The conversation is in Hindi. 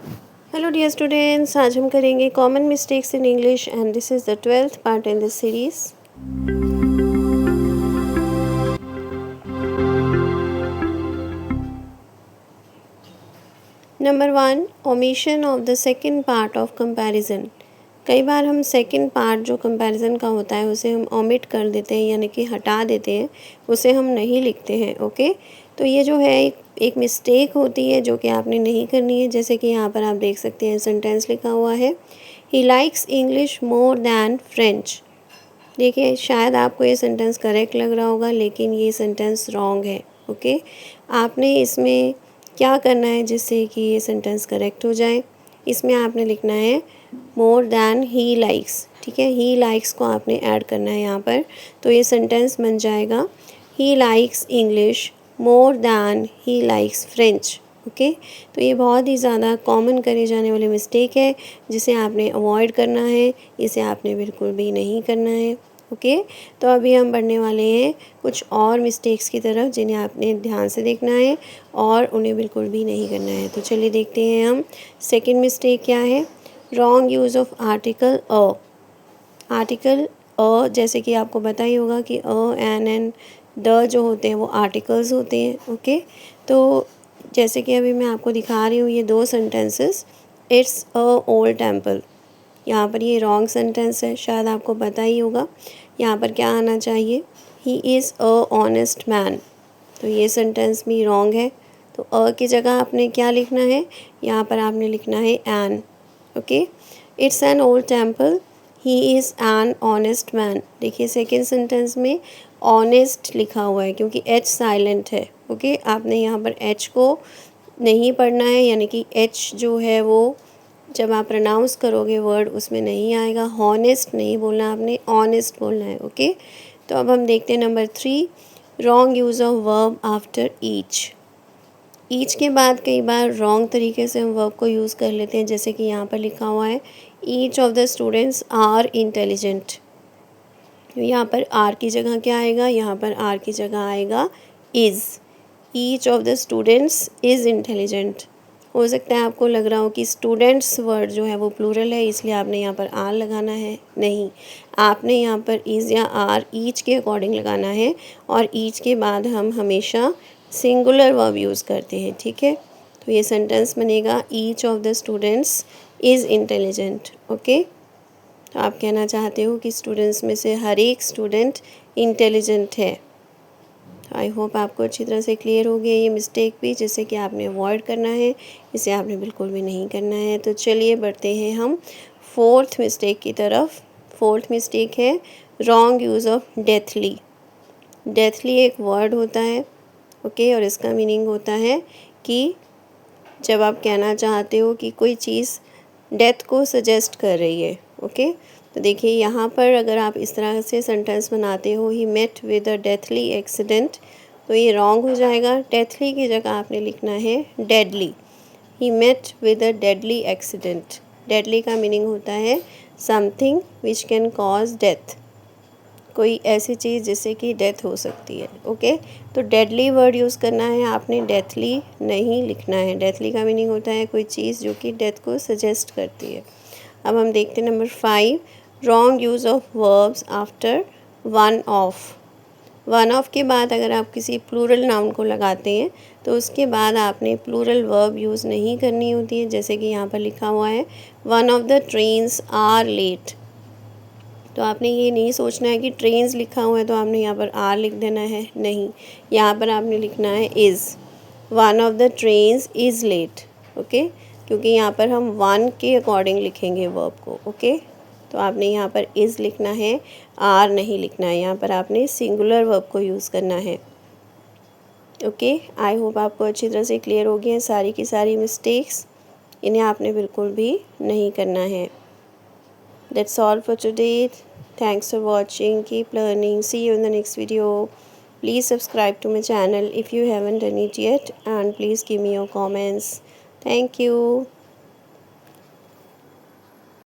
हेलो डियर स्टूडेंट्स, आज हम करेंगे common mistakes in English and this is the 12th part in this series. Number 1, omission of the second part of comparison. कई बार हम सेकंड पार्ट जो कंपैरिजन का होता है उसे हम ओमिट कर देते हैं, यानी कि हटा देते हैं, उसे हम नहीं लिखते हैं। ओके, तो ये जो है एक मिस्टेक होती है जो कि आपने नहीं करनी है। जैसे कि यहाँ पर आप देख सकते हैं सेंटेंस लिखा हुआ है, he likes English more than French. देखिए, शायद आपको ये सेंटेंस करेक्ट लग रहा होगा, लेकिन ये सेंटेंस रॉन्ग है। ओके, आपने इसमें क्या करना है जिससे कि ये सेंटेंस करेक्ट हो जाए, इसमें आपने लिखना है मोर दैन ही लाइक्स। ठीक है, ही लाइक्स को आपने ऐड करना है यहाँ पर, तो ये सेंटेंस बन जाएगा he likes English more than he likes French. Okay, तो ये बहुत ही ज़्यादा कॉमन करे जाने वाली मिस्टेक है जिसे आपने अवॉइड करना है, इसे आपने बिल्कुल भी नहीं करना है। ओके, तो अभी हम बढ़ने वाले हैं कुछ और मिस्टेक्स की तरफ जिन्हें आपने ध्यान से देखना है और उन्हें बिल्कुल भी नहीं करना है। तो चलिए देखते हैं हम सेकंड मिस्टेक क्या है। Wrong use of article a. Article a, जैसे कि आपको पता ही होगा कि अ, एन द जो होते हैं वो आर्टिकल्स होते हैं। ओके, तो जैसे कि अभी मैं आपको दिखा रही हूँ ये दो sentences, it's a old temple. यहाँ पर ये रॉन्ग सेंटेंस है, शायद आपको पता ही होगा। यहाँ पर क्या आना चाहिए, he is a honest man. तो ये सेंटेंस भी रॉन्ग है, तो अ की जगह आपने क्या लिखना है, यहाँ पर आपने लिखना है an. Okay, it's an old temple, he is an honest man. देखिए सेकेंड सेंटेंस में ऑनेस्ट लिखा हुआ है क्योंकि एच साइलेंट है। ओके, आपने यहाँ पर एच को नहीं पढ़ना है, यानी कि एच जो है वो जब आप प्रोनाउंस करोगे वर्ड उसमें नहीं आएगा। हॉनेस्ट नहीं बोलना, आपने ऑनेस्ट बोलना है। ओके, तो अब हम देखते हैं number 3, wrong use of verb after each के बाद कई बार रॉन्ग तरीके से हम वर्ब को यूज़ कर लेते हैं। जैसे कि यहाँ पर लिखा हुआ है each of the students are intelligent. यहाँ पर आर की जगह क्या आएगा, यहाँ पर आर की जगह आएगा is. Each of the students is intelligent. हो सकता है आपको लग रहा हो कि स्टूडेंट्स वर्ड जो है वो प्लूरल है, इसलिए आपने यहाँ पर आर लगाना है। नहीं, आपने यहाँ पर इज़ या आर ईच के अकॉर्डिंग लगाना है, और ईच के बाद हम हमेशा सिंगुलर वर्ब यूज़ करते हैं। ठीक है, तो ये सेंटेंस बनेगा each of the students is intelligent. Okay, तो आप कहना चाहते हो कि स्टूडेंट्स में से हर एक स्टूडेंट इंटेलिजेंट है। आई होप आपको अच्छी तरह से क्लियर हो गया ये मिस्टेक भी, जिससे कि आपने अवॉइड करना है, इसे आपने बिल्कुल भी नहीं करना है। तो चलिए बढ़ते हैं हम फोर्थ मिस्टेक की तरफ। फोर्थ मिस्टेक है wrong use of deathly. Deathly एक वर्ड होता है, ओके, और इसका मीनिंग होता है कि जब आप कहना चाहते हो कि कोई चीज़ डेथ को सजेस्ट कर रही है। ओके, तो देखिए यहाँ पर अगर आप इस तरह से सेंटेंस बनाते हो he met with a deathly accident, तो ये रॉन्ग हो जाएगा। डेथली की जगह आपने लिखना है deadly. He met with a deadly accident. Deadly का मीनिंग होता है something which can cause death, कोई ऐसी चीज़ जिससे कि डेथ हो सकती है। ओके, तो डेडली वर्ड यूज़ करना है आपने, डेथली नहीं लिखना है। डेथली का मीनिंग होता है कोई चीज़ जो कि डेथ को सजेस्ट करती है। अब हम देखते हैं number 5, wrong use of verbs after one of. One of के बाद अगर आप किसी प्लूरल नाउन को लगाते हैं तो उसके बाद आपने प्लूरल वर्ब यूज़ नहीं करनी होती है। जैसे कि यहाँ पर लिखा हुआ है one of the trains are late. तो आपने ये नहीं सोचना है कि ट्रेन्स लिखा हुआ है तो आपने यहाँ पर आर लिख देना है, नहीं, यहाँ पर आपने लिखना है is. One of the trains is late. Okay, क्योंकि यहाँ पर हम वन के अकॉर्डिंग लिखेंगे वर्ब को। ओके, तो आपने यहाँ पर इज़ लिखना है, आर नहीं लिखना है। यहाँ पर आपने सिंगुलर वर्ब को यूज़ करना है। ओके, आई होप आपको अच्छी तरह से क्लियर हो गई हैं सारी की सारी मिस्टेक्स, इन्हें आपने बिल्कुल भी नहीं करना है। That's all for today. Thanks for watching. Keep learning. See you in the next video. Please subscribe to my channel if you haven't done it yet, and please give me your comments. Thank you.